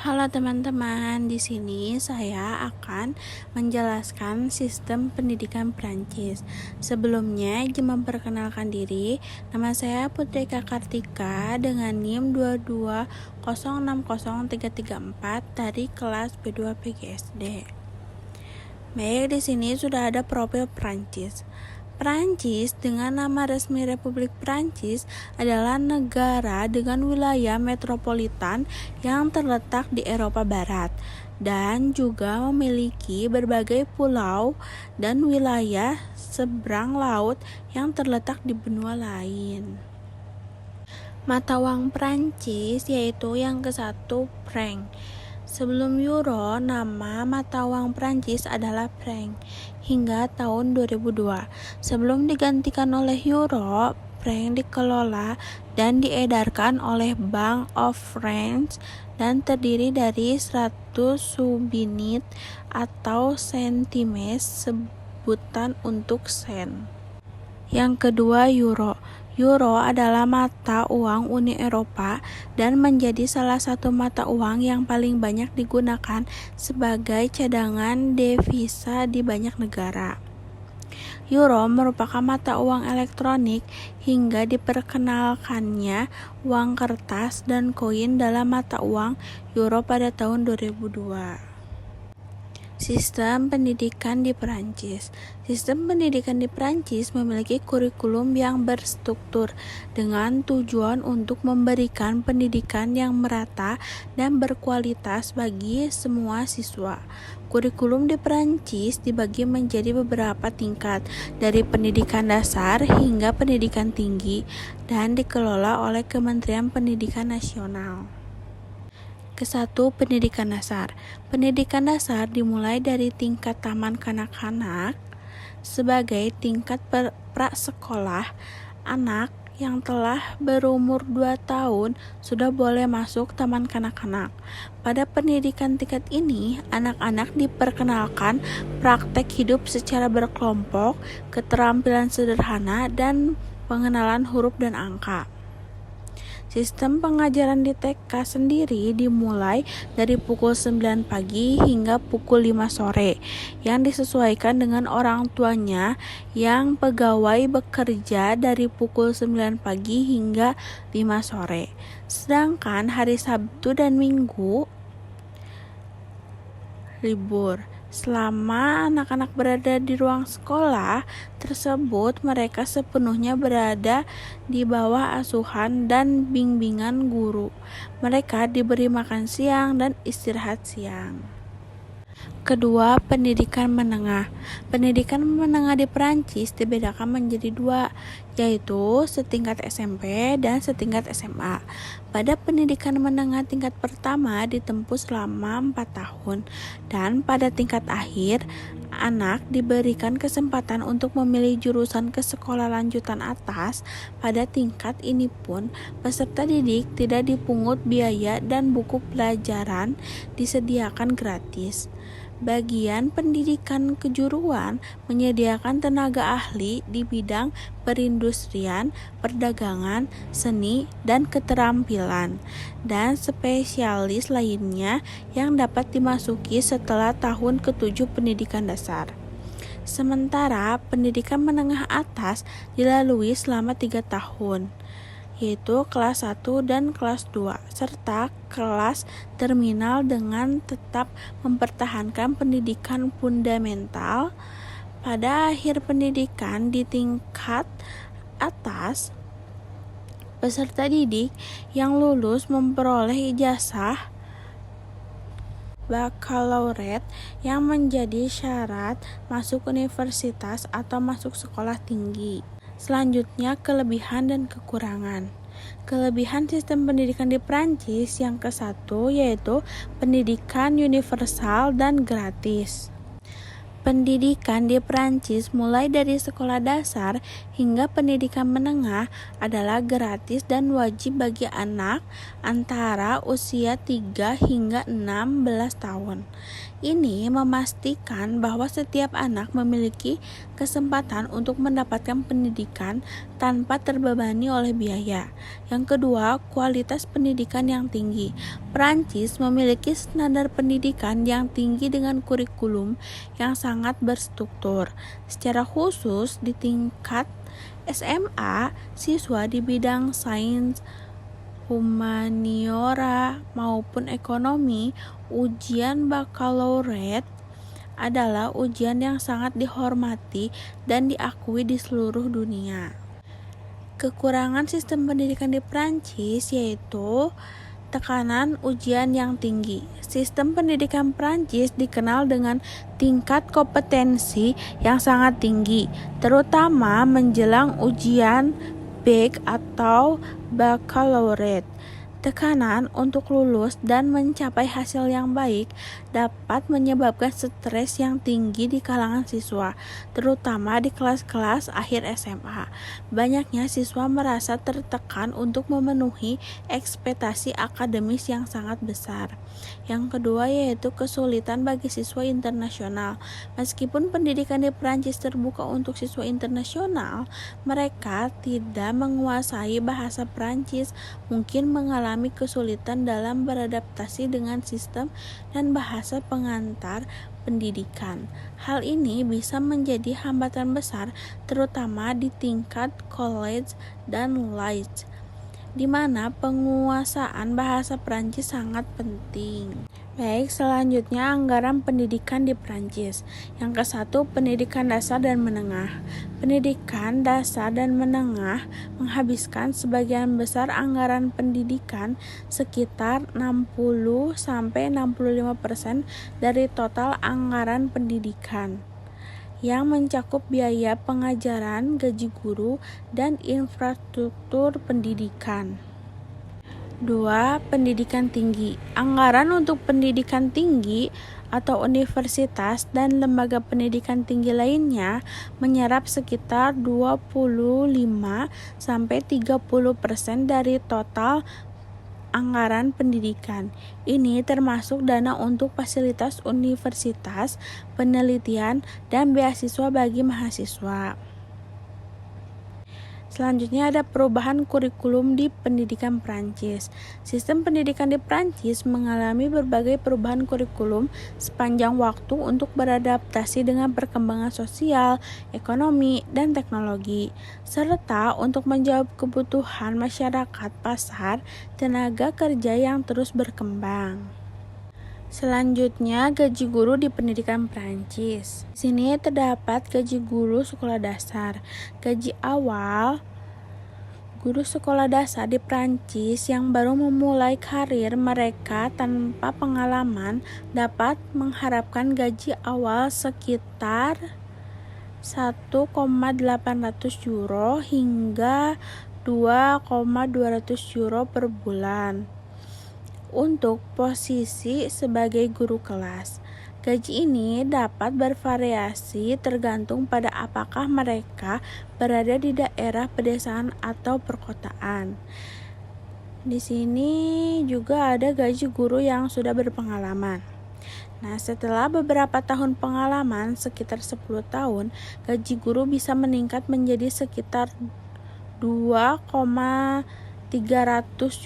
Halo teman-teman, di sini saya akan menjelaskan sistem pendidikan Prancis. Sebelumnya, izin memperkenalkan diri. Nama saya Putri Kartika dengan NIM 220603334 dari kelas B2 PGSD. Baik, di sini sudah ada profil Prancis. Prancis dengan nama resmi Republik Prancis adalah negara dengan wilayah metropolitan yang terletak di Eropa Barat dan juga memiliki berbagai pulau dan wilayah seberang laut yang terletak di benua lain. Mata uang Prancis yaitu yang ke-1 franc. Sebelum euro, nama mata uang Prancis adalah franc hingga tahun 2002. Sebelum digantikan oleh euro, franc dikelola dan diedarkan oleh Bank of France dan terdiri dari 100 subunit atau sentimes, sebutan untuk sen. Yang kedua, euro. Euro adalah mata uang Uni Eropa dan menjadi salah satu mata uang yang paling banyak digunakan sebagai cadangan devisa di banyak negara. Euro merupakan mata uang elektronik hingga diperkenalkannya uang kertas dan koin dalam mata uang euro pada tahun 2002. Sistem pendidikan di Perancis. Sistem pendidikan di Perancis memiliki kurikulum yang berstruktur dengan tujuan untuk memberikan pendidikan yang merata dan berkualitas bagi semua siswa. Kurikulum di Perancis dibagi menjadi beberapa tingkat, dari pendidikan dasar hingga pendidikan tinggi, dan dikelola oleh Kementerian Pendidikan Nasional. Ke-1, pendidikan dasar. Pendidikan dasar dimulai dari tingkat taman kanak-kanak sebagai tingkat prasekolah. Anak yang telah berumur 2 tahun sudah boleh masuk taman kanak-kanak. Pada pendidikan tingkat ini, anak-anak diperkenalkan praktek hidup secara berkelompok, keterampilan sederhana, dan pengenalan huruf dan angka. Sistem pengajaran di TK sendiri dimulai dari pukul 9 pagi hingga pukul 5 sore yang disesuaikan dengan orang tuanya yang pegawai bekerja dari pukul 9 pagi hingga 5 sore. Sedangkan hari Sabtu dan Minggu libur. Selama anak-anak berada di ruang sekolah tersebut, mereka sepenuhnya berada di bawah asuhan dan bimbingan guru. Mereka diberi makan siang dan istirahat siang. Kedua, pendidikan menengah. Pendidikan menengah di Perancis dibedakan menjadi 2, yaitu setingkat SMP dan setingkat SMA. Pada pendidikan menengah tingkat pertama ditempuh selama 4 tahun, dan pada tingkat akhir, anak diberikan kesempatan untuk memilih jurusan ke sekolah lanjutan atas. Pada tingkat ini pun, peserta didik tidak dipungut biaya dan buku pelajaran disediakan gratis. Bagian pendidikan kejuruan menyediakan tenaga ahli di bidang perindustrian, perdagangan, seni, dan keterampilan, dan spesialis lainnya yang dapat dimasuki setelah tahun ke-7 pendidikan dasar. Sementara pendidikan menengah atas dilalui selama 3 tahun, yaitu kelas 1 dan kelas 2, serta kelas terminal dengan tetap mempertahankan pendidikan fundamental. Pada akhir pendidikan di tingkat atas, peserta didik yang lulus memperoleh ijazah bakalaureat yang menjadi syarat masuk universitas atau masuk sekolah tinggi. Selanjutnya, kelebihan dan kekurangan. Kelebihan sistem pendidikan di Prancis yang ke-1 yaitu pendidikan universal dan gratis. Pendidikan di Prancis mulai dari sekolah dasar hingga pendidikan menengah adalah gratis dan wajib bagi anak antara usia 3 hingga 16 tahun. Ini memastikan bahwa setiap anak memiliki kesempatan untuk mendapatkan pendidikan tanpa terbebani oleh biaya. Yang kedua, kualitas pendidikan yang tinggi. Prancis memiliki standar pendidikan yang tinggi dengan kurikulum yang sangat berstruktur. Secara khusus di tingkat SMA, siswa di bidang sains, humaniora maupun ekonomi, ujian bakalaureat adalah ujian yang sangat dihormati dan diakui di seluruh dunia. Kekurangan sistem pendidikan di Prancis yaitu tekanan ujian yang tinggi. Sistem pendidikan Prancis dikenal dengan tingkat kompetensi yang sangat tinggi, terutama menjelang ujian bac atau baccalaureate. Tekanan untuk lulus dan mencapai hasil yang baik dapat menyebabkan stres yang tinggi di kalangan siswa, terutama di kelas-kelas akhir SMA. Banyaknya siswa merasa tertekan untuk memenuhi ekspektasi akademis yang sangat besar. Yang kedua yaitu kesulitan bagi siswa internasional. Meskipun pendidikan di Prancis terbuka untuk siswa internasional, mereka tidak menguasai bahasa Prancis, mungkin mengalami kesulitan dalam beradaptasi dengan sistem dan bahasa pengantar pendidikan. Hal ini bisa menjadi hambatan besar terutama di tingkat college dan lycée, di mana penguasaan bahasa Prancis sangat penting. Baik, selanjutnya anggaran pendidikan di Prancis. Yang ke-1, pendidikan dasar dan menengah. Pendidikan dasar dan menengah menghabiskan sebagian besar anggaran pendidikan, sekitar 60-65% dari total anggaran pendidikan, yang mencakup biaya pengajaran, gaji guru, dan infrastruktur pendidikan. 2. Pendidikan tinggi. Anggaran untuk pendidikan tinggi atau universitas dan lembaga pendidikan tinggi lainnya menyerap sekitar 25-30% dari total anggaran pendidikan. Ini termasuk dana untuk fasilitas universitas, penelitian, dan beasiswa bagi mahasiswa. Selanjutnya ada perubahan kurikulum di pendidikan Prancis. Sistem pendidikan di Prancis mengalami berbagai perubahan kurikulum sepanjang waktu untuk beradaptasi dengan perkembangan sosial, ekonomi, dan teknologi, serta untuk menjawab kebutuhan masyarakat pasar tenaga kerja yang terus berkembang. Selanjutnya, gaji guru di pendidikan Prancis. Di sini terdapat gaji guru sekolah dasar. Gaji awal guru sekolah dasar di Prancis yang baru memulai karir mereka tanpa pengalaman dapat mengharapkan gaji awal sekitar 1,800 euro hingga 2,200 euro per bulan. Untuk posisi sebagai guru kelas, gaji ini dapat bervariasi tergantung pada apakah mereka berada di daerah pedesaan atau perkotaan. Di sini juga ada gaji guru yang sudah berpengalaman. Nah, setelah beberapa tahun pengalaman, sekitar 10 tahun, gaji guru bisa meningkat menjadi sekitar 2,300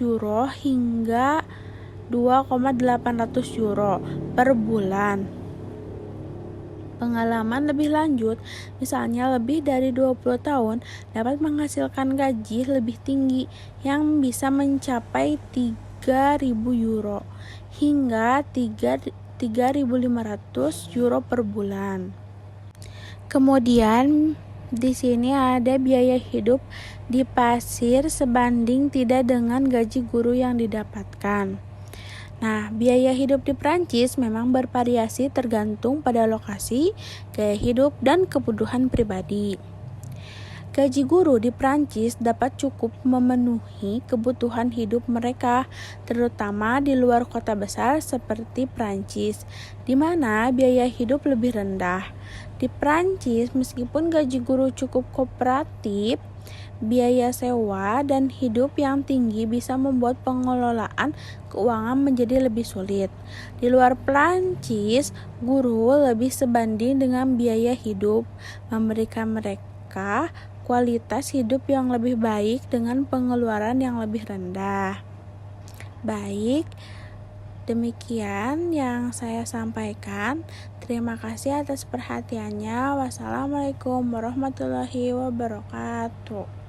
euro hingga 2,800 euro per bulan. Pengalaman lebih lanjut, misalnya lebih dari 20 tahun, dapat menghasilkan gaji lebih tinggi yang bisa mencapai 3.000 euro hingga 3.500 euro per bulan. Kemudian di sini ada biaya hidup di pasir sebanding tidak dengan gaji guru yang didapatkan. Nah, biaya hidup di Prancis memang bervariasi tergantung pada lokasi, gaya hidup, dan kebutuhan pribadi. Gaji guru di Prancis dapat cukup memenuhi kebutuhan hidup mereka, terutama di luar kota besar seperti Prancis, di mana biaya hidup lebih rendah. Di Prancis, meskipun gaji guru cukup kooperatif, biaya sewa dan hidup yang tinggi bisa membuat pengelolaan keuangan menjadi lebih sulit. Di luar Prancis, guru lebih sebanding dengan biaya hidup, memberikan mereka kualitas hidup yang lebih baik dengan pengeluaran yang lebih rendah. Baik, demikian yang saya sampaikan. Terima kasih atas perhatiannya. Wassalamualaikum warahmatullahi wabarakatuh.